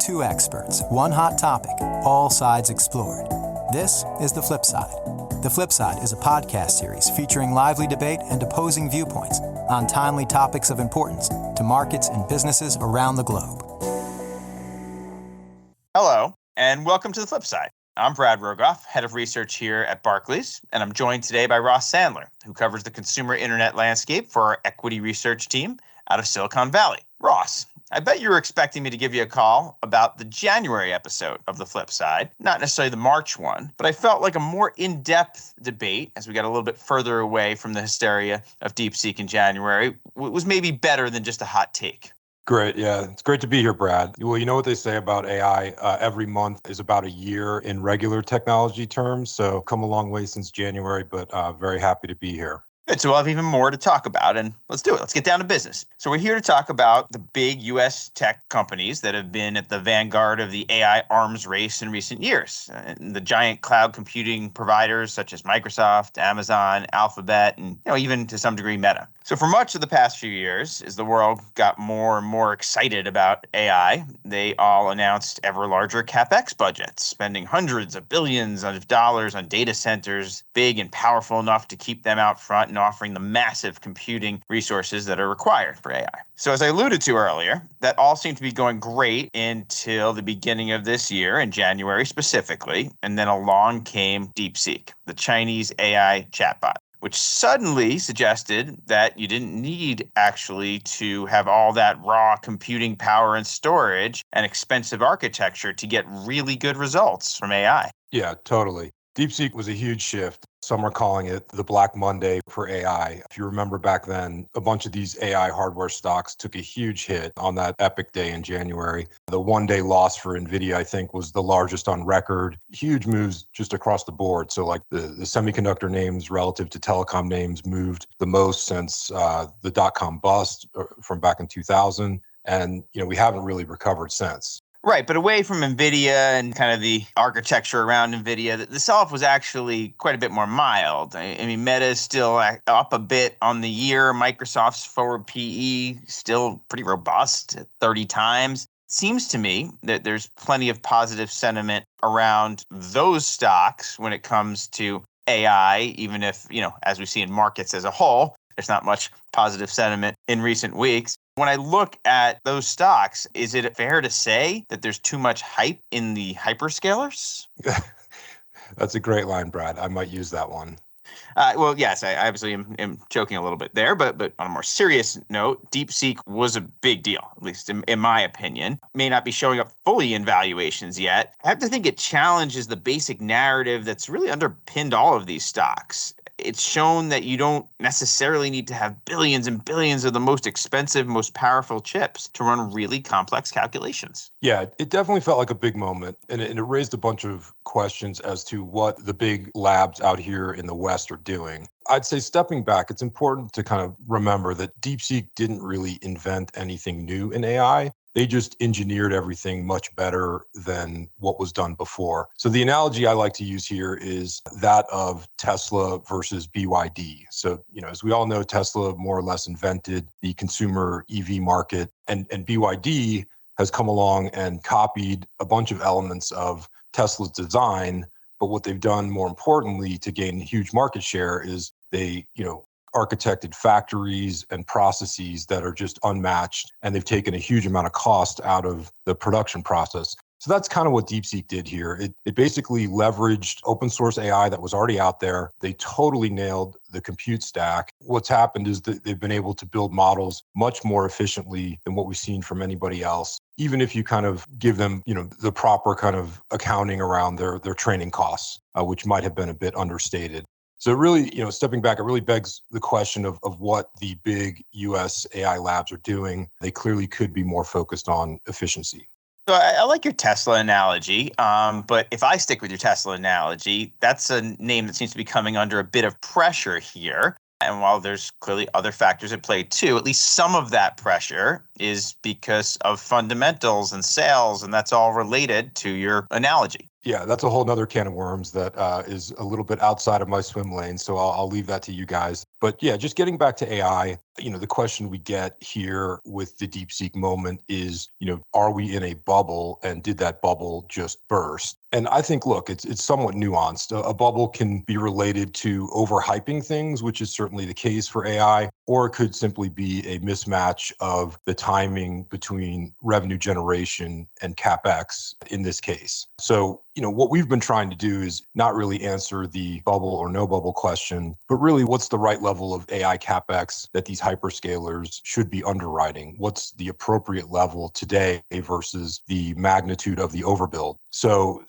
Two experts, one hot topic, all sides explored. This is The Flip Side. The Flip Side is a podcast series featuring lively debate and opposing viewpoints on timely topics of importance to markets and businesses around the globe. Hello, and welcome to The Flip Side. I'm Brad Rogoff, head of research here at Barclays, and I'm joined today by Ross Sandler, who covers the consumer internet landscape for our equity research team out of Silicon Valley. Ross, I bet you were expecting me to give you a call about the January episode of The Flip Side, not necessarily the March one, but I felt like a more in-depth debate, as we got a little bit further away from the hysteria of DeepSeek in January, was maybe better than just a hot take. Great. Yeah, it's great to be here, Brad. Well, you know what they say about AI, every month is about a year in regular technology terms. So come a long way since January, but very happy to be here. Good. So we'll have even more to talk about, and let's do it. Let's get down to business. So we're here to talk about the big U.S. tech companies that have been at the vanguard of the AI arms race in recent years. The giant cloud computing providers such as Microsoft, Amazon, Alphabet, and even to some degree Meta. So for much of the past few years, as the world got more and more excited about AI, they all announced ever larger CapEx budgets, spending hundreds of billions of dollars on data centers, big and powerful enough to keep them out front and offering the massive computing resources that are required for AI. So as I alluded to earlier, that all seemed to be going great until the beginning of this year, in January specifically, and then along came DeepSeek, the Chinese AI chatbot, which suddenly suggested that you didn't need actually to have all that raw computing power and storage and expensive architecture to get really good results from AI. Yeah, totally. DeepSeek was a huge shift. Some are calling it the Black Monday for AI. If you remember back then, a bunch of these AI hardware stocks took a huge hit on that epic day in January. The one-day loss for NVIDIA, I think, was the largest on record. Huge moves just across the board. So like the semiconductor names relative to telecom names moved the most since the dot-com bust from back in 2000. And we haven't really recovered since. Right, but away from NVIDIA and kind of the architecture around NVIDIA, the sell-off was actually quite a bit more mild. I mean, Meta is still up a bit on the year. Microsoft's forward PE still pretty robust at 30 times. Seems to me that there's plenty of positive sentiment around those stocks when it comes to AI, even if, as we see in markets as a whole, there's not much positive sentiment in recent weeks. When I look at those stocks, is it fair to say that there's too much hype in the hyperscalers? That's a great line, Brad. I might use that one. Well, yes, I obviously am joking a little bit there, but on a more serious note, DeepSeek was a big deal, at least in my opinion. May not be showing up fully in valuations yet. I have to think it challenges the basic narrative that's really underpinned all of these stocks. It's shown that you don't necessarily need to have billions and billions of the most expensive, most powerful chips to run really complex calculations. Yeah, it definitely felt like a big moment, and it raised a bunch of questions as to what the big labs out here in the West are doing. I'd say stepping back, it's important to kind of remember that DeepSeek didn't really invent anything new in AI. They just engineered everything much better than what was done before. So the analogy I like to use here is that of Tesla versus BYD. So, as we all know, Tesla more or less invented the consumer EV market, and BYD has come along and copied a bunch of elements of Tesla's design. But what they've done more importantly to gain huge market share is they, architected factories and processes that are just unmatched, and they've taken a huge amount of cost out of the production process. So that's kind of what DeepSeek did here. It basically leveraged open source AI that was already out there. They totally nailed the compute stack. What's happened is that they've been able to build models much more efficiently than what we've seen from anybody else, even if you kind of give them, the proper kind of accounting around their training costs, which might have been a bit understated. So really, stepping back, it really begs the question of what the big US AI labs are doing. They clearly could be more focused on efficiency. So I like your Tesla analogy, but if I stick with your Tesla analogy, that's a name that seems to be coming under a bit of pressure here. And while there's clearly other factors at play too, at least some of that pressure is because of fundamentals and sales, and that's all related to your analogy. Yeah, that's a whole nother can of worms that is a little bit outside of my swim lane. So I'll leave that to you guys. But yeah, just getting back to AI, the question we get here with the DeepSeek moment is, are we in a bubble, and did that bubble just burst? And I think, look, it's somewhat nuanced. A bubble can be related to overhyping things, which is certainly the case for AI, or it could simply be a mismatch of the timing between revenue generation and CapEx in this case. So, what we've been trying to do is not really answer the bubble or no bubble question, but really what's the right level of AI CapEx that these hyperscalers should be underwriting? What's the appropriate level today versus the magnitude of the overbuild? So,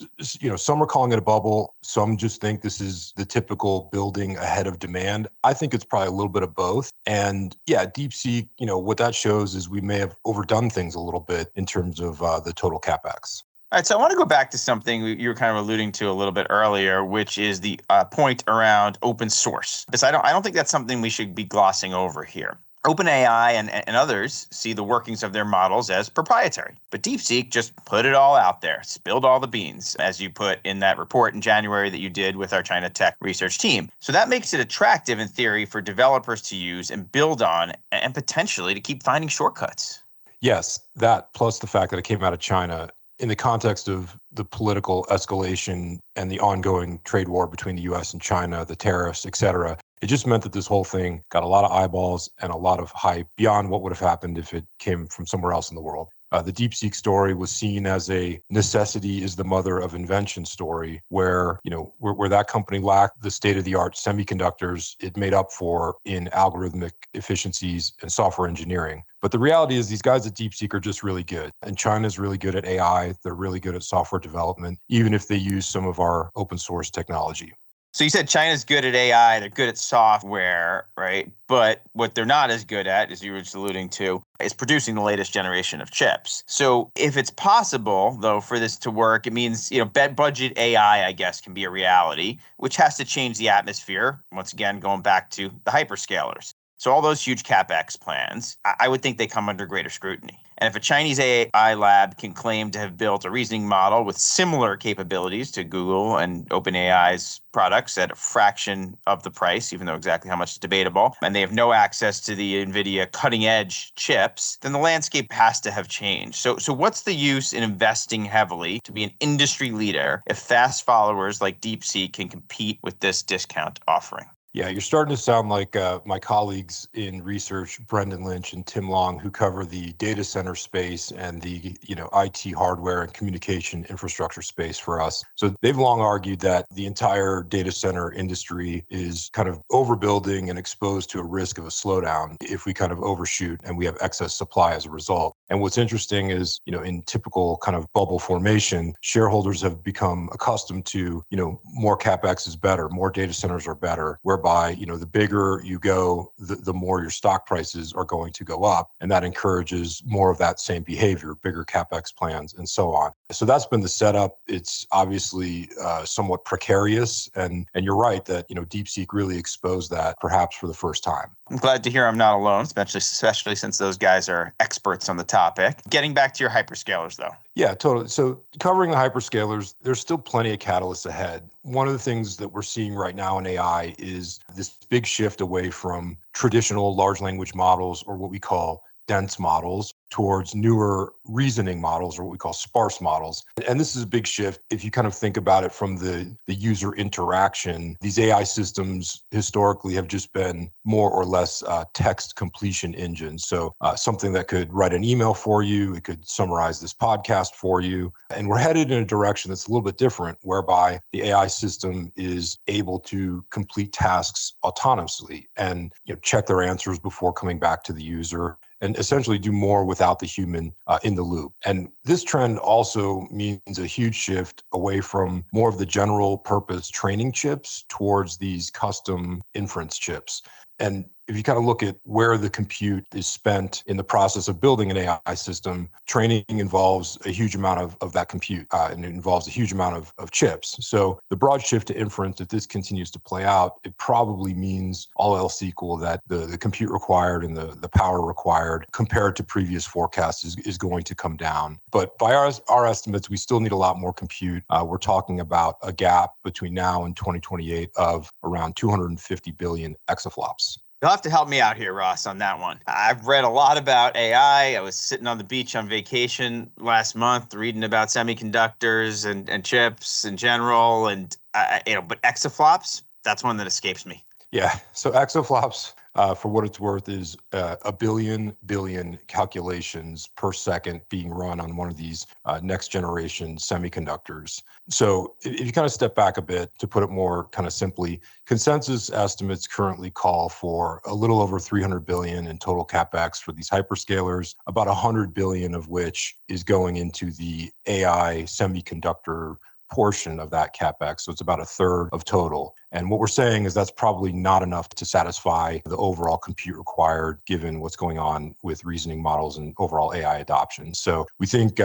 some are calling it a bubble. Some just think this is the typical building ahead of demand. I think it's probably a little bit of both. And yeah, DeepSeek, what that shows is we may have overdone things a little bit in terms of the total CapEx. All right, so I want to go back to something you were kind of alluding to a little bit earlier, which is the point around open source. Because I don't think that's something we should be glossing over here. OpenAI and others see the workings of their models as proprietary, but DeepSeek just put it all out there, spilled all the beans, as you put in that report in January that you did with our China tech research team. So that makes it attractive in theory for developers to use and build on, and potentially to keep finding shortcuts. Yes, that plus the fact that it came out of China in the context of the political escalation and the ongoing trade war between the US and China, the tariffs, et cetera, it just meant that this whole thing got a lot of eyeballs and a lot of hype beyond what would have happened if it came from somewhere else in the world. The DeepSeek story was seen as a necessity is the mother of invention story, where where that company lacked the state-of-the-art semiconductors it made up for in algorithmic efficiencies and software engineering. But the reality is these guys at DeepSeek are just really good. And China's really good at AI. They're really good at software development, even if they use some of our open source technology. So you said China's good at AI, they're good at software, right? But what they're not as good at, as you were just alluding to, is producing the latest generation of chips. So if it's possible, though, for this to work, it means, budget AI, I guess, can be a reality, which has to change the atmosphere. Once again, going back to the hyperscalers. So all those huge CapEx plans, I would think they come under greater scrutiny. And if a Chinese AI lab can claim to have built a reasoning model with similar capabilities to Google and OpenAI's products at a fraction of the price, even though exactly how much is debatable, and they have no access to the NVIDIA cutting edge chips, then the landscape has to have changed. So what's the use in investing heavily to be an industry leader if fast followers like DeepSeek can compete with this discount offering? Yeah, you're starting to sound like my colleagues in research, Brendan Lynch and Tim Long, who cover the data center space and the IT hardware and communication infrastructure space for us. So they've long argued that the entire data center industry is kind of overbuilding and exposed to a risk of a slowdown if we kind of overshoot and we have excess supply as a result. And what's interesting is, in typical kind of bubble formation, shareholders have become accustomed to, more CapEx is better, more data centers are better, whereby, the bigger you go, the more your stock prices are going to go up. And that encourages more of that same behavior, bigger CapEx plans and so on. So that's been the setup. It's obviously somewhat precarious. And you're right that, DeepSeek really exposed that perhaps for the first time. I'm glad to hear I'm not alone, especially since those guys are experts on the topic. Getting back to your hyperscalers, though. Yeah, totally. So covering the hyperscalers, there's still plenty of catalysts ahead. One of the things that we're seeing right now in AI is this big shift away from traditional large language models, or what we call dense models, towards newer reasoning models, or what we call sparse models. And this is a big shift. If you kind of think about it from the user interaction, these AI systems historically have just been more or less text completion engines. So something that could write an email for you, it could summarize this podcast for you. And we're headed in a direction that's a little bit different, whereby the AI system is able to complete tasks autonomously and check their answers before coming back to the user, and essentially do more without the human in the loop. And this trend also means a huge shift away from more of the general purpose training chips towards these custom inference chips. And if you kind of look at where the compute is spent in the process of building an AI system, training involves a huge amount of that compute, and it involves a huge amount of chips. So the broad shift to inference, if this continues to play out, it probably means all else equal that the compute required and the power required compared to previous forecasts is going to come down. But by our estimates, we still need a lot more compute. We're talking about a gap between now and 2028 of around 250 billion exaflops. You'll have to help me out here, Ross, on that one. I've read a lot about AI. I was sitting on the beach on vacation last month reading about semiconductors and chips in general. And, but exaflops, that's one that escapes me. Yeah. So exaflops, for what it's worth, is a billion calculations per second being run on one of these next generation semiconductors. So if you kind of step back a bit, to put it more kind of simply, consensus estimates currently call for a little over 300 billion in total capex for these hyperscalers, about 100 billion of which is going into the AI semiconductor portion of that capex. So it's about a third of total. And what we're saying is that's probably not enough to satisfy the overall compute required, given what's going on with reasoning models and overall AI adoption. So we think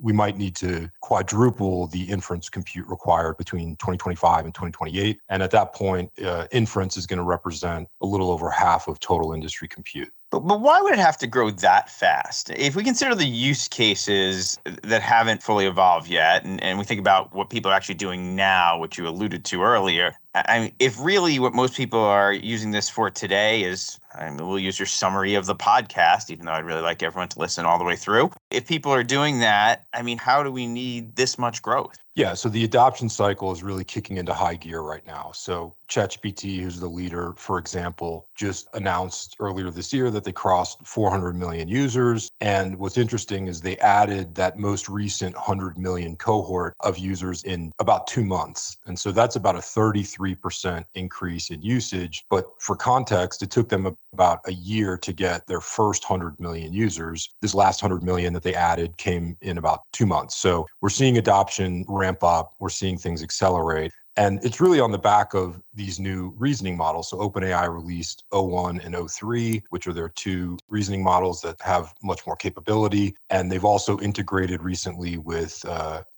we might need to quadruple the inference compute required between 2025 and 2028. And at that point, inference is going to represent a little over half of total industry compute. But why would it have to grow that fast? If we consider the use cases that haven't fully evolved yet, and we think about what people are actually doing now, which you alluded to earlier, I mean, if really what most people are using this for today is, I mean, we'll use your summary of the podcast, even though I'd really like everyone to listen all the way through. If people are doing that, I mean, how do we need this much growth? Yeah, so the adoption cycle is really kicking into high gear right now. So ChatGPT, who's the leader, for example, just announced earlier this year that they crossed 400 million users. And what's interesting is they added that most recent 100 million cohort of users in about 2 months. And so that's about a 33% increase in usage. But for context, it took them about a year to get their first 100 million users. This last 100 million that they added came in about 2 months. So we're seeing adoption ramp up. We're seeing things accelerate. And it's really on the back of these new reasoning models. So OpenAI released O1 and O3, which are their two reasoning models that have much more capability. And they've also integrated recently with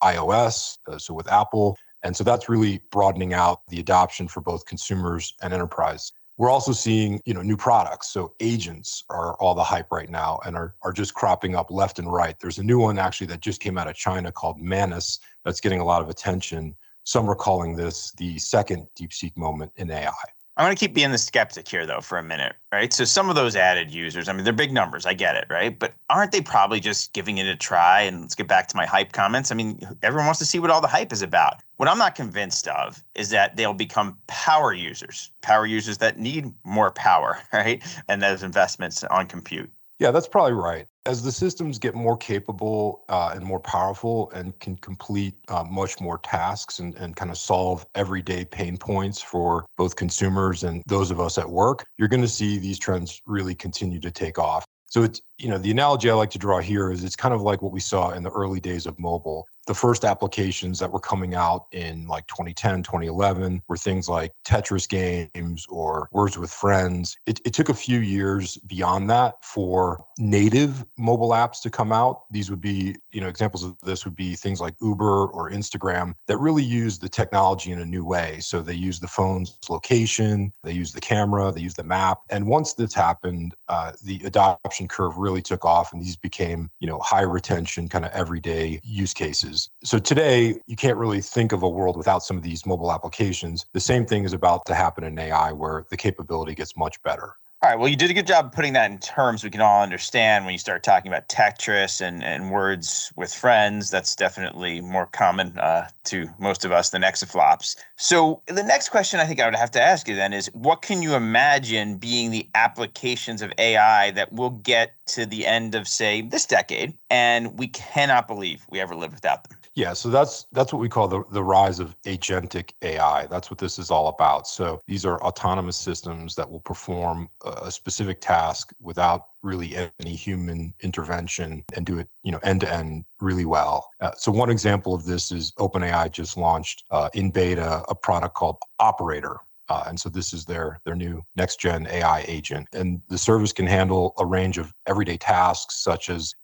iOS, so with Apple. And so that's really broadening out the adoption for both consumers and enterprise. We're also seeing, new products. So agents are all the hype right now and are just cropping up left and right. There's a new one actually that just came out of China called Manus that's getting a lot of attention. Some are calling this the second DeepSeek moment in AI. I want to keep being the skeptic here, though, for a minute, right? So some of those added users, I mean, they're big numbers. I get it, right? But aren't they probably just giving it a try? And let's get back to my hype comments. I mean, everyone wants to see what all the hype is about. What I'm not convinced of is that they'll become power users that need more power, right? And those investments on compute. Yeah, that's probably right. As the systems get more capable and more powerful and can complete much more tasks and kind of solve everyday pain points for both consumers and those of us at work, you're going to see these trends really continue to take off. So it's, the analogy I like to draw here is it's kind of like what we saw in the early days of mobile. The first applications that were coming out in like 2010, 2011 were things like Tetris games or Words with Friends. It took a few years beyond that for native mobile apps to come out. These would be, examples of this would be things like Uber or Instagram that really use the technology in a new way. So they use the phone's location, they use the camera, they use the map. And once this happened, the adoption curve really took off and these became, high retention kind of everyday use cases. So today, you can't really think of a world without some of these mobile applications. The same thing is about to happen in AI where the capability gets much better. All right. Well, you did a good job putting that in terms we can all understand when you start talking about Tetris and Words with Friends. That's definitely more common to most of us than exaflops. So the next question I think I would have to ask you then is, what can you imagine being the applications of AI that will get to the end of, say, this decade, and we cannot believe we ever lived without them? Yeah, so that's what we call the rise of agentic AI. That's what this is all about. So these are autonomous systems that will perform a specific task without really any human intervention and do it, end to end really well. So one example of this is OpenAI just launched in beta a product called Operator. And so this is their new next-gen AI agent. And the service can handle a range of everyday tasks such as,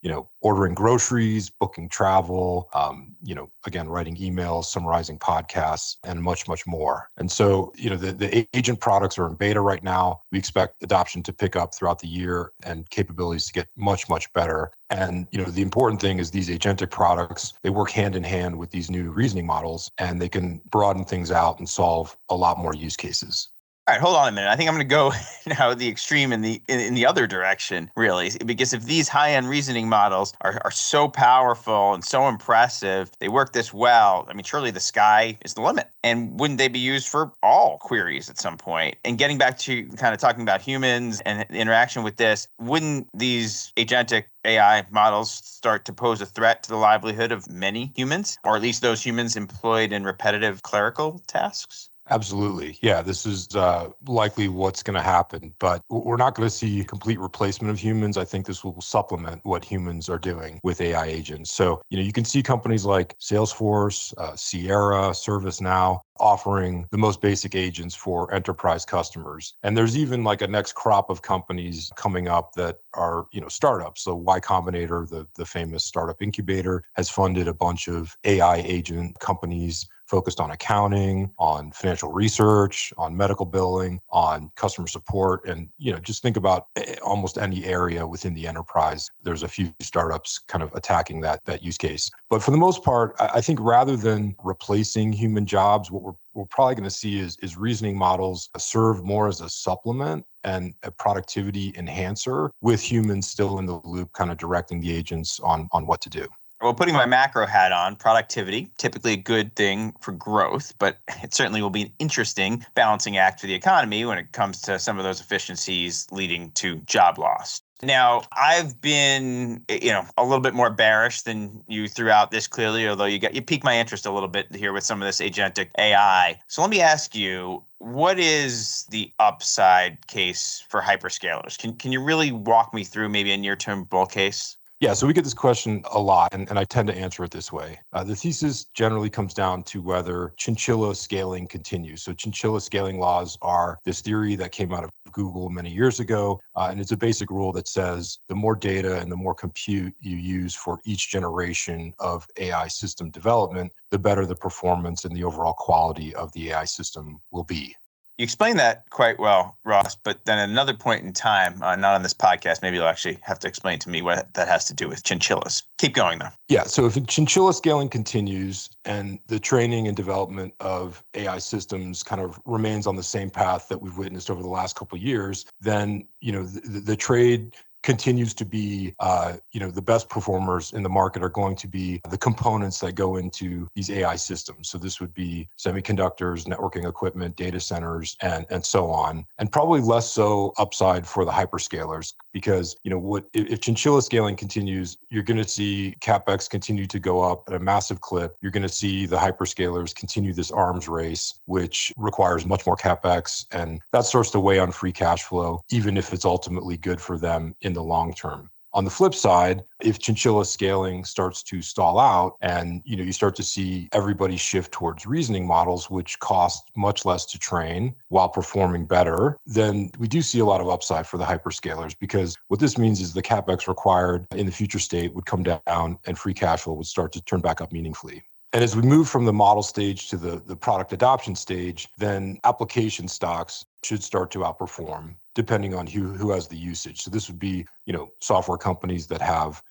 ordering groceries, booking travel, again, writing emails, summarizing podcasts, and much, much more. And so, the agent products are in beta right now. We expect adoption to pick up throughout the year and capabilities to get much, much better. And, the important thing is these agentic products, they work hand in hand with these new reasoning models, and they can broaden things out and solve a lot more use cases. All right, hold on a minute. I think I'm going to go now the extreme in the other direction, really, because if these high-end reasoning models are so powerful and so impressive, they work this well. I mean, surely the sky is the limit. And wouldn't they be used for all queries at some point? And getting back to kind of talking about humans and the interaction with this, wouldn't these agentic AI models start to pose a threat to the livelihood of many humans, or at least those humans employed in repetitive clerical tasks? Absolutely. Yeah, this is likely what's going to happen, but we're not going to see complete replacement of humans. I think this will supplement what humans are doing with AI agents. So, you can see companies like Salesforce, Sierra, ServiceNow offering the most basic agents for enterprise customers. And there's even like a next crop of companies coming up that are, startups. So Y Combinator, the famous startup incubator, has funded a bunch of AI agent companies focused on accounting, on financial research, on medical billing, on customer support. And, just think about almost any area within the enterprise. There's a few startups kind of attacking that use case. But for the most part, I think rather than replacing human jobs, what we're probably going to see is reasoning models serve more as a supplement and a productivity enhancer, with humans still in the loop, kind of directing the agents on what to do. Well, putting my macro hat on, productivity, typically a good thing for growth, but it certainly will be an interesting balancing act for the economy when it comes to some of those efficiencies leading to job loss. Now, I've been, a little bit more bearish than you throughout this, clearly, although you piqued my interest a little bit here with some of this agentic AI. So let me ask you, what is the upside case for hyperscalers? Can you really walk me through maybe a near-term bull case? Yeah, so we get this question a lot, and I tend to answer it this way. The thesis generally comes down to whether chinchilla scaling continues. So chinchilla scaling laws are this theory that came out of Google many years ago, and it's a basic rule that says the more data and the more compute you use for each generation of AI system development, the better the performance and the overall quality of the AI system will be. You explained that quite well, Ross, but then at another point in time, not on this podcast, maybe you'll actually have to explain to me what that has to do with chinchillas. Keep going, though. Yeah, so if chinchilla scaling continues and the training and development of AI systems kind of remains on the same path that we've witnessed over the last couple of years, then the trade continues to be, the best performers in the market are going to be the components that go into these AI systems. So this would be semiconductors, networking equipment, data centers, and so on. And probably less so upside for the hyperscalers, because, if chinchilla scaling continues, you're going to see CapEx continue to go up at a massive clip. You're going to see the hyperscalers continue this arms race, which requires much more CapEx. And that starts to weigh on free cash flow, even if it's ultimately good for them in the long term. On the flip side, if chinchilla scaling starts to stall out and you start to see everybody shift towards reasoning models, which cost much less to train while performing better, then we do see a lot of upside for the hyperscalers, because what this means is the CapEx required in the future state would come down and free cash flow would start to turn back up meaningfully. And as we move from the model stage to the product adoption stage, then application stocks should start to outperform depending on who has the usage. So this would be, software companies that have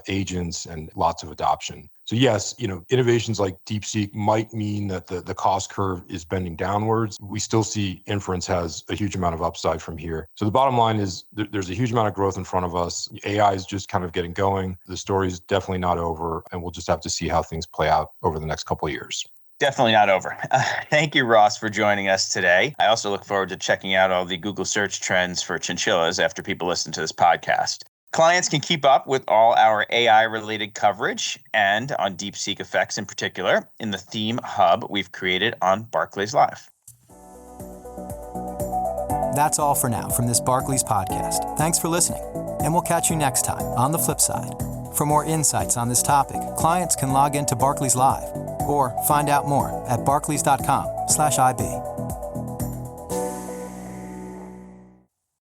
agents and lots of adoption. So yes, innovations like DeepSeek might mean that the cost curve is bending downwards. We still see inference has a huge amount of upside from here. So the bottom line is there's a huge amount of growth in front of us. AI is just kind of getting going. The story is definitely not over, and we'll just have to see how things play out over the next couple of years. Definitely not over. Thank you, Ross, for joining us today. I also look forward to checking out all the Google search trends for chinchillas after people listen to this podcast. Clients can keep up with all our AI-related coverage and on DeepSeek effects in particular in the theme hub we've created on Barclays Live. That's all for now from this Barclays podcast. Thanks for listening, and we'll catch you next time on The Flip Side. For more insights on this topic, clients can log into Barclays Live or find out more at barclays.com/IB.